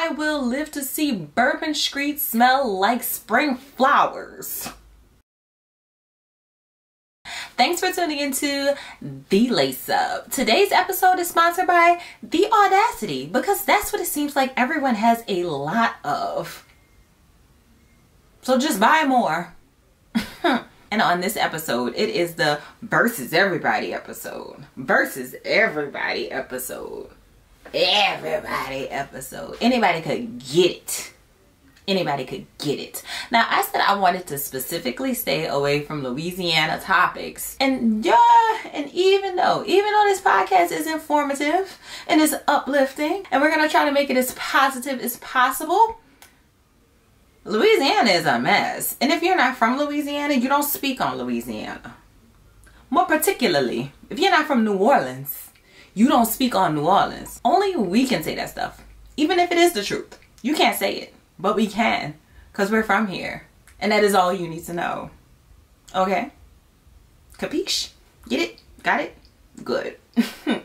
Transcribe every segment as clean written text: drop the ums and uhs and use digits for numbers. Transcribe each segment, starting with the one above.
I will live to see Bourbon Street smell like spring flowers. Thanks for tuning into The Layce Up. Today's episode is sponsored by The Audacity, because that's what it seems like everyone has a lot of. So just buy more. And on this episode, it is the versus everybody episode. Versus everybody episode. Everybody episode. Anybody could get it. Anybody could get it. Now, I said I wanted to specifically stay away from Louisiana topics. And yeah, and even though this podcast is informative and is uplifting, and we're going to try to make it as positive as possible, Louisiana is a mess. And if you're not from Louisiana, you don't speak on Louisiana. More particularly, if you're not from New Orleans, you don't speak on New Orleans. Only we can say that stuff. Even if it is the truth. You can't say it. But we can. Because we're from here. And that is all you need to know. Okay? Capiche? Get it? Got it? Good.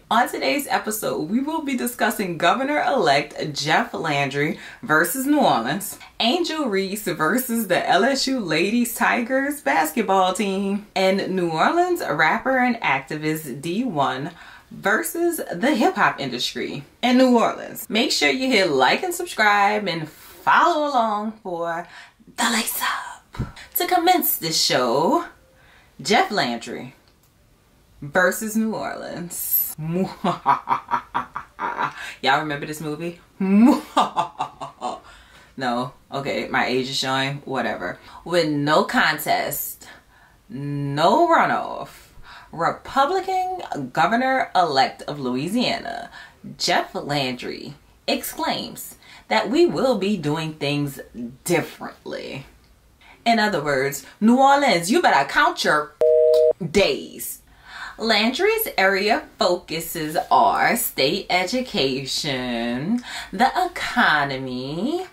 On today's episode, we will be discussing Governor-elect Jeff Landry versus New Orleans, Angel Reese versus the LSU Ladies Tigers basketball team, and New Orleans rapper and activist D1 versus the hip-hop industry in New Orleans. Make sure you hit like and subscribe and follow along for The Layce Up. To commence this show, Jeff Landry versus New Orleans. Y'all remember this movie? No. Okay, my age is showing. Whatever. With no contest, no runoff, Republican Governor-elect of Louisiana, Jeff Landry, exclaims that we will be doing things differently. In other words, New Orleans, you better count your days. Landry's area focuses are state education, the economy,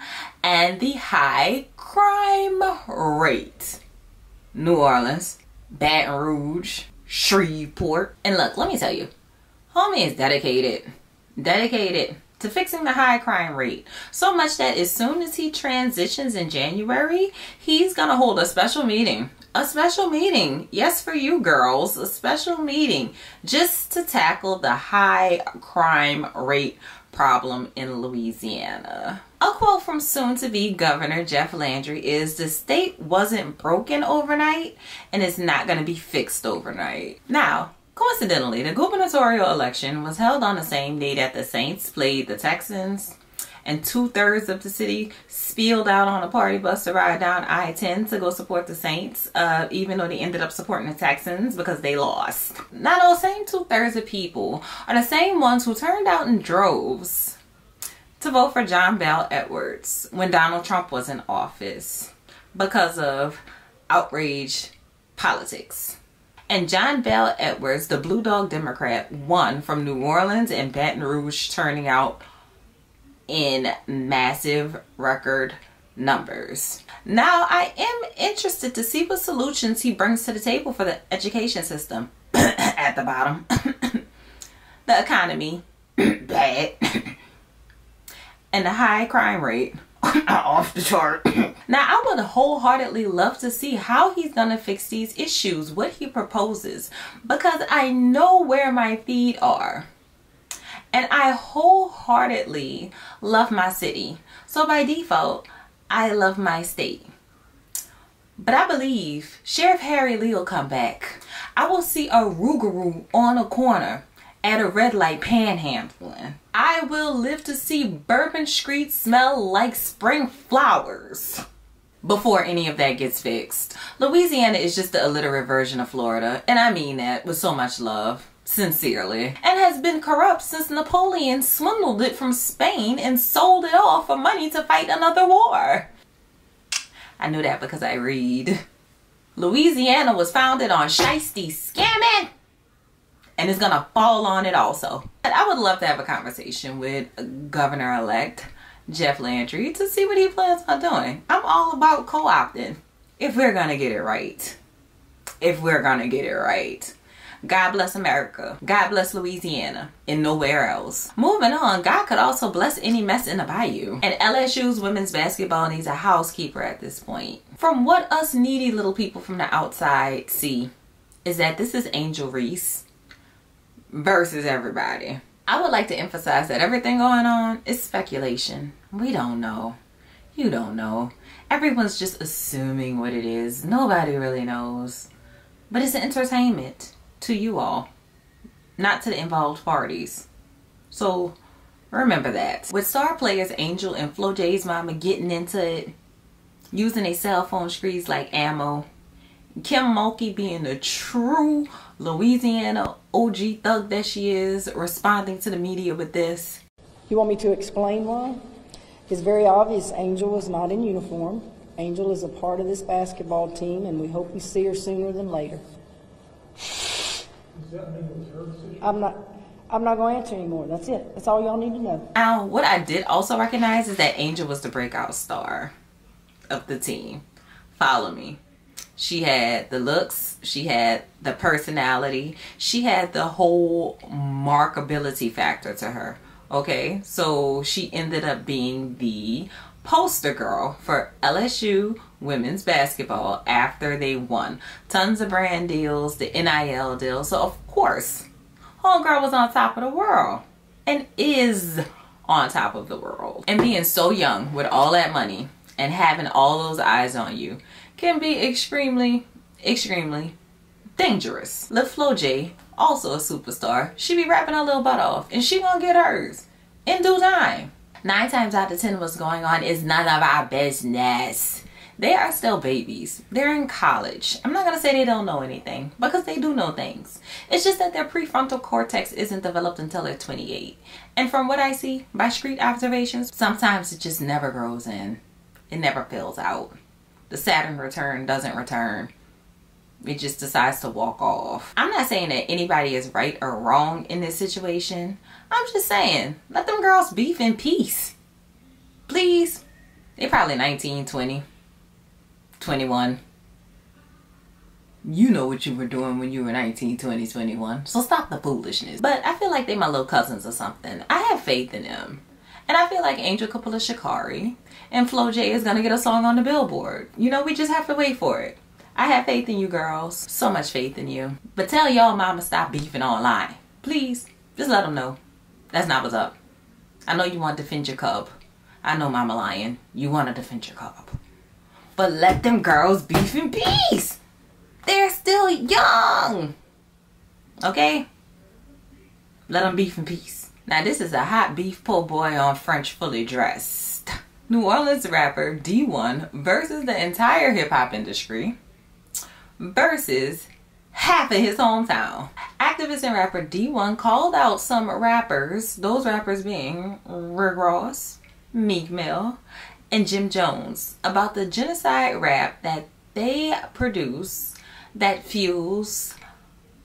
and the high crime rate. New Orleans, Baton Rouge, Shreveport. And look, let me tell you, homie is dedicated to fixing the high crime rate. So much that as soon as he transitions in January, he's gonna hold a special meeting. A special meeting, yes, for you girls, a special meeting just to tackle the high crime rate problem in Louisiana. A quote from soon-to-be Governor Jeff Landry is, "The state wasn't broken overnight and it's not going to be fixed overnight." Now, coincidentally, the gubernatorial election was held on the same day that the Saints played the Texans, and 2/3 of the city spilled out on a party bus to ride down I-10 to go support the Saints, even though they ended up supporting the Texans because they lost. Now, those same 2/3 of people are the same ones who turned out in droves to vote for John Bel Edwards when Donald Trump was in office because of outrage politics. And John Bel Edwards, the Blue Dog Democrat, won from New Orleans and Baton Rouge, turning out in massive record numbers. Now, I am interested to see what solutions he brings to the table for the education system. At the bottom. The economy. Bad. And the high crime rate. Off the chart. Now, I would wholeheartedly love to see how he's gonna fix these issues, what he proposes, because I know where my feet are. And I wholeheartedly love my city. So by default, I love my state. But I believe Sheriff Harry Lee will come back. I will see a Rougarou on a corner at a red light panhandling. I will live to see Bourbon Street smell like spring flowers before any of that gets fixed. Louisiana is just the illiterate version of Florida. And I mean that with so much love. Sincerely, and has been corrupt since Napoleon swindled it from Spain and sold it off for money to fight another war. I knew that because I read. Louisiana was founded on shiesty scamming, and it's gonna fall on it also. But I would love to have a conversation with Governor-elect Jeff Landry to see what he plans on doing. I'm all about co-opting if we're gonna get it right. If we're gonna get it right. God bless America. God bless Louisiana and nowhere else. Moving on, God could also bless any mess in the bayou. And LSU's women's basketball needs a housekeeper at this point. From what us needy little people from the outside see, is that this is Angel Reese versus everybody. I would like to emphasize that everything going on is speculation. We don't know. You don't know. Everyone's just assuming what it is. Nobody really knows. But it's entertainment to you all, not to the involved parties. So remember that. With star players Angel and Flo J's mama getting into it, using a cell phone screens like ammo, Kim Mulkey being the true Louisiana OG thug that she is, responding to the media with this. You want me to explain why? It's very obvious Angel is not in uniform. Angel is a part of this basketball team, and we hope we see her sooner than later. Does that mean it was her decision? I'm not going to answer anymore. That's it. That's all y'all need to know. Now, what I did also recognize is that Angel was the breakout star of the team. Follow me. She had the looks, she had the personality, she had the whole markability factor to her. Okay, so she ended up being the poster girl for LSU women's basketball after they won tons of brand deals, the NIL deal. So of course, homegirl was on top of the world and is on top of the world. And being so young with all that money and having all those eyes on you can be extremely, extremely dangerous. Lil Flo J, also a superstar, she be rapping her little butt off and she gonna get hers in due time. 9 times out of 10 what's going on is none of our business. They are still babies. They're in college. I'm not gonna say they don't know anything, because they do know things. It's just that their prefrontal cortex isn't developed until they're 28. And from what I see by street observations, sometimes it just never grows in. It never fills out. The Saturn return doesn't return. It just decides to walk off. I'm not saying that anybody is right or wrong in this situation. I'm just saying, let them girls beef in peace. Please. They probably 19, 20, 21. You know what you were doing when you were 19, 20, 21. So stop the foolishness. But I feel like they my little cousins or something. I have faith in them. And I feel like Angel could pull a Shikari. And Flo J is going to get a song on the Billboard. You know, we just have to wait for it. I have faith in you girls. So much faith in you. But tell y'all mama stop beefing online. Please. Just let them know. That's not what's up. I know you want to defend your cub. I know mama lying. You want to defend your cub. But let them girls beef in peace. They're still young. Okay? Let them beef in peace. Now this is a hot beef po' boy on French Fully Dressed. New Orleans rapper D1 versus the entire hip-hop industry versus half of his hometown. Activist and rapper D1 called out some rappers, those rappers being Rick Ross, Meek Mill, and Jim Jones, about the genocide rap that they produce that fuels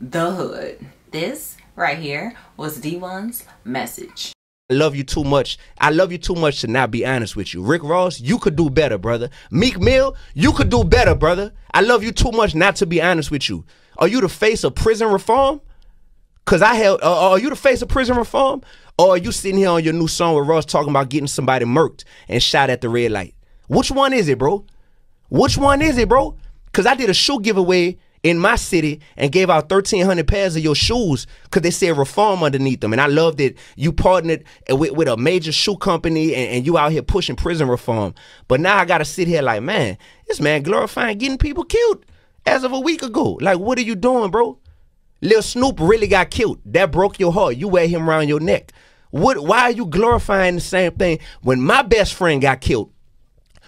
the hood. This right here was D1's message. I love you too much. I love you too much to not be honest with you. Rick Ross, you could do better, brother. Meek Mill, you could do better, brother. I love you too much not to be honest with you. Are you the face of prison reform? Cause are you the face of prison reform? Or are you sitting here on your new song with Ross talking about getting somebody murked and shot at the red light? Which one is it, bro? Which one is it, bro? Cause I did a shoe giveaway in my city and gave out 1,300 pairs of your shoes because they said reform underneath them. And I love that you partnered with a major shoe company and you out here pushing prison reform. But now I got to sit here like, man, this man glorifying getting people killed as of a week ago. Like, what are you doing, bro? Lil Snoop really got killed. That broke your heart. You wear him around your neck. Why are you glorifying the same thing when my best friend got killed?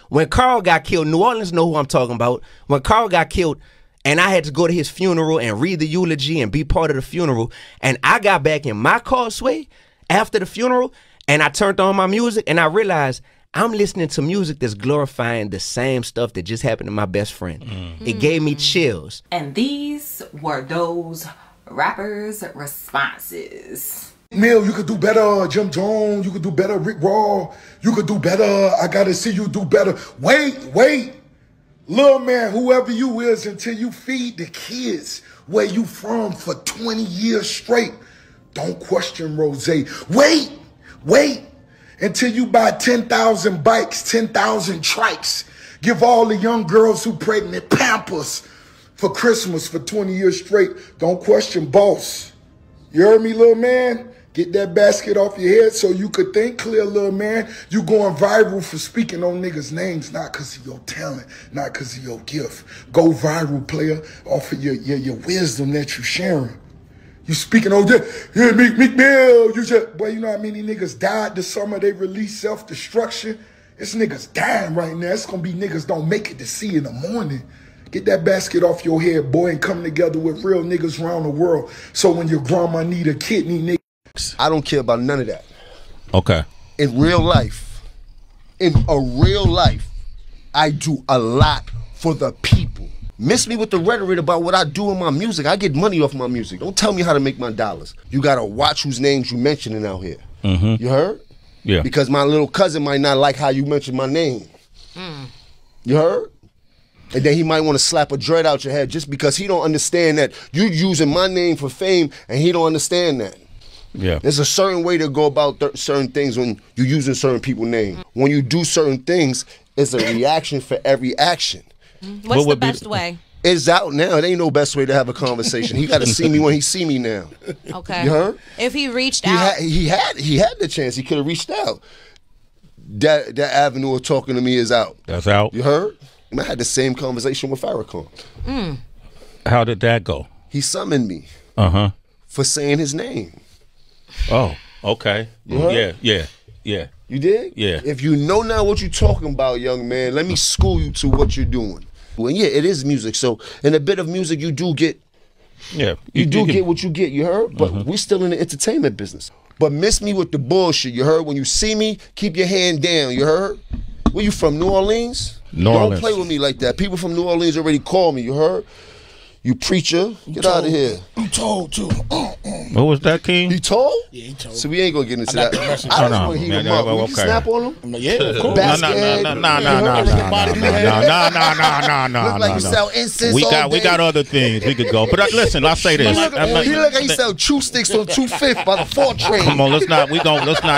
When Carl got killed, New Orleans know who I'm talking about. When Carl got killed, and I had to go to his funeral and read the eulogy and be part of the funeral. And I got back in my car, Sway, after the funeral, and I turned on my music, and I realized I'm listening to music that's glorifying the same stuff that just happened to my best friend. It gave me chills. And these were those rappers' responses. Mill, you could do better. Jim Jones, you could do better. Rick Raw, you could do better. I gotta see you do better. Wait. Little man, whoever you is, until you feed the kids where you from for 20 years straight, don't question Rose. Wait until you buy 10,000 bikes, 10,000 trikes. Give all the young girls who pregnant Pampers for Christmas for 20 years straight. Don't question boss. You heard me, little man? Get that basket off your head so you could think clear, little man. You going viral for speaking on niggas' names, not because of your talent, not because of your gift. Go viral, player, off of your wisdom that you sharing. You speaking on that, yeah, Meek Mill, you just, boy, you know how many niggas died this summer? They released self-destruction. It's niggas dying right now. It's gonna be niggas don't make it to see in the morning. Get that basket off your head, boy, and come together with real niggas around the world. So when your grandma need a kidney, nigga. I don't care about none of that. Okay. In real life, I do a lot for the people. Miss me with the rhetoric about what I do in my music. I get money off my music. Don't tell me how to make my dollars. You gotta watch whose names you mentioning out here. You heard? Yeah. Because my little cousin might not like how you mention my name. You heard? And then he might want to slap a dread out your head just because he don't understand that you using my name for fame, and he don't understand that. Yeah. There's a certain way to go about certain things when you're using certain people's name. When you do certain things, it's a reaction for every action. What's the best way? It's out now. It ain't no best way to have a conversation. He got to see me when he see me now. Okay. You heard? If he reached out, he had the chance. He could have reached out. That avenue of talking to me is out. That's out. You heard? I had the same conversation with Farrakhan. How did that go? He summoned me for saying his name. Oh, okay. Yeah. You did? Yeah. If you know now what you're talking about, young man, let me school you to what you're doing. Well, yeah, it is music. So in a bit of music, you do get, you get what you get. You heard? But we still in the entertainment business. But miss me with the bullshit. You heard? When you see me, keep your hand down. You heard? Where you from? New Orleans? Don't play with me like that. People from New Orleans already called me. You heard? You preacher, get out of here. I'm told too. What was that, King? He told? Yeah, he told. So we ain't gonna get into that. I just no, want to heat him up. Will you snap on him? Yeah, of course. No. Look like you sell incense all day. We got other things we could go. But listen, I'll say this. He look like he sell chew sticks on 2/5 by the 4 train. Come on, let's not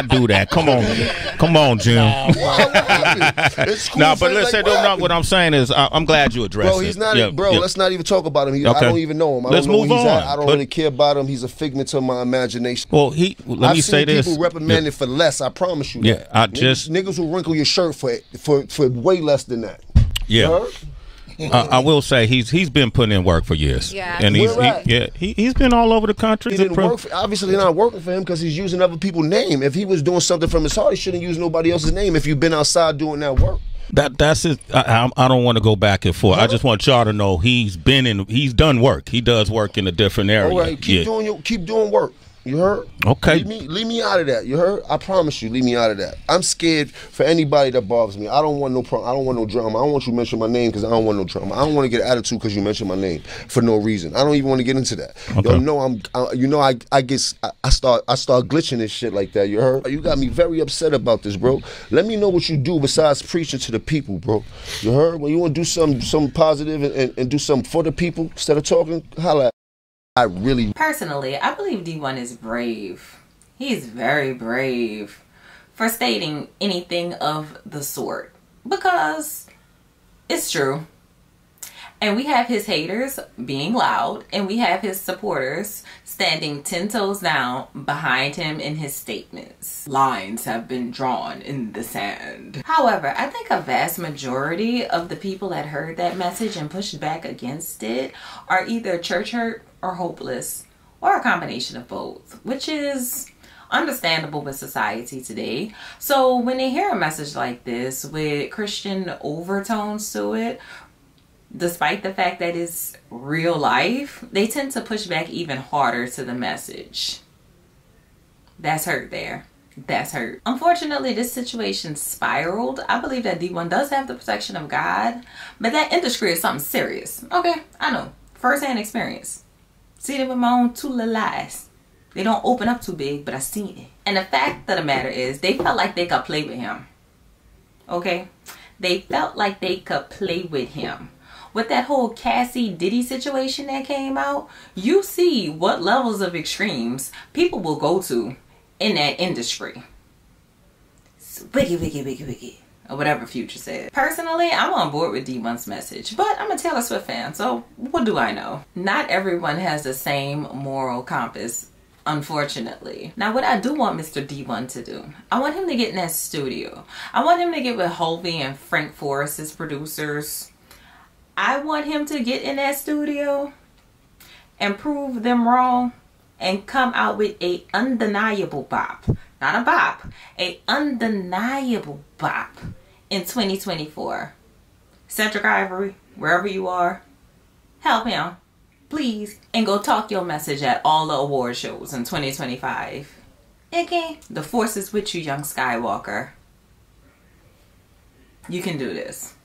do that. Come on, Jim. No, but listen, what I'm saying is, I'm glad you addressed it. Bro, he's not. Bro, let's not even talk about him. I don't even know him. Let's move on. I don't really care about him. He's a figment of my imagination. Well, let me say this. I've seen people reprimanded for less. I promise you. Yeah, that. Niggas will wrinkle your shirt for way less than that. Yeah. I will say he's been putting in work for years. Yeah. And he's been all over the country. He didn't work obviously not working for him because he's using other people's name. If he was doing something from his heart, he shouldn't use nobody else's name if you've been outside doing that work. That's it. I don't want to go back and forth. I just want y'all to know he's done work. He does work in a different area. All right, keep doing work. You heard? Okay. Leave me out of that. You heard? I promise you, leave me out of that. I'm scared for anybody that bothers me. I don't want no problem. I don't want no drama. I don't want you to mention my name because I don't want no drama. I don't want to get attitude because you mentioned my name for no reason. I don't even want to get into that. Okay. Yo, no, I start glitching this shit like that. You heard? You got me very upset about this, bro. Let me know what you do besides preaching to the people, bro. You heard? When you want to do something positive and do something for the people instead of talking, holla. Personally, I believe D1 is brave. He's very brave for stating anything of the sort because it's true. And we have his haters being loud, and we have his supporters standing 10 toes down behind him in his statements. Lines have been drawn in the sand. However, I think a vast majority of the people that heard that message and pushed back against it are either church hurt or hopeless, or a combination of both, which is understandable with society today. So when they hear a message like this with Christian overtones to it, despite the fact that it's real life, they tend to push back even harder to the message. That's hurt there. That's hurt. Unfortunately, this situation spiraled. I believe that D1 does have the protection of God, but that industry is something serious. Okay, I know. First-hand experience. Seen it with my own two little eyes. They don't open up too big, but I seen it. And the fact of the matter is, they felt like they could play with him. Okay? They felt like they could play with him. With that whole Cassie Diddy situation that came out, you see what levels of extremes people will go to in that industry. Wiggy, wiggy, wiggy, wiggy. Or whatever Future said. Personally, I'm on board with D1's message, but I'm a Taylor Swift fan, so what do I know? Not everyone has the same moral compass, unfortunately. Now, what I do want Mr. D1 to do, I want him to get in that studio. I want him to get with Hovey and Frank Forrest, his producers. I want him to get in that studio and prove them wrong and come out with a undeniable bop. Not a bop, a undeniable bop in 2024. Cedric Ivory, wherever you are, help him, please, and go talk your message at all the award shows in 2025. Okay? The force is with you, young Skywalker. You can do this.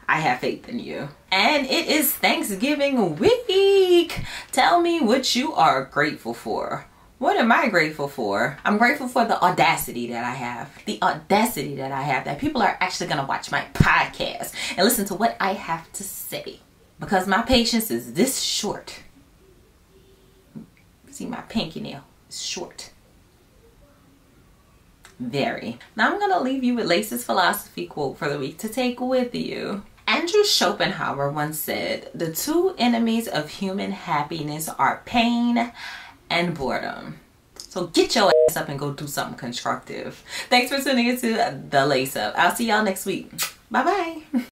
I have faith in you. And it is Thanksgiving week. Tell me what you are grateful for. What am I grateful for? I'm grateful for the audacity that I have. The audacity that I have that people are actually going to watch my podcast and listen to what I have to say. Because my patience is this short. See, my pinky nail is short. Very. Now I'm going to leave you with Layce's philosophy quote for the week to take with you. Andrew Schopenhauer once said, "The two enemies of human happiness are pain and boredom." So get your ass up and go do something constructive. Thanks for tuning into the Layce Up. I'll see y'all next week. Bye-bye.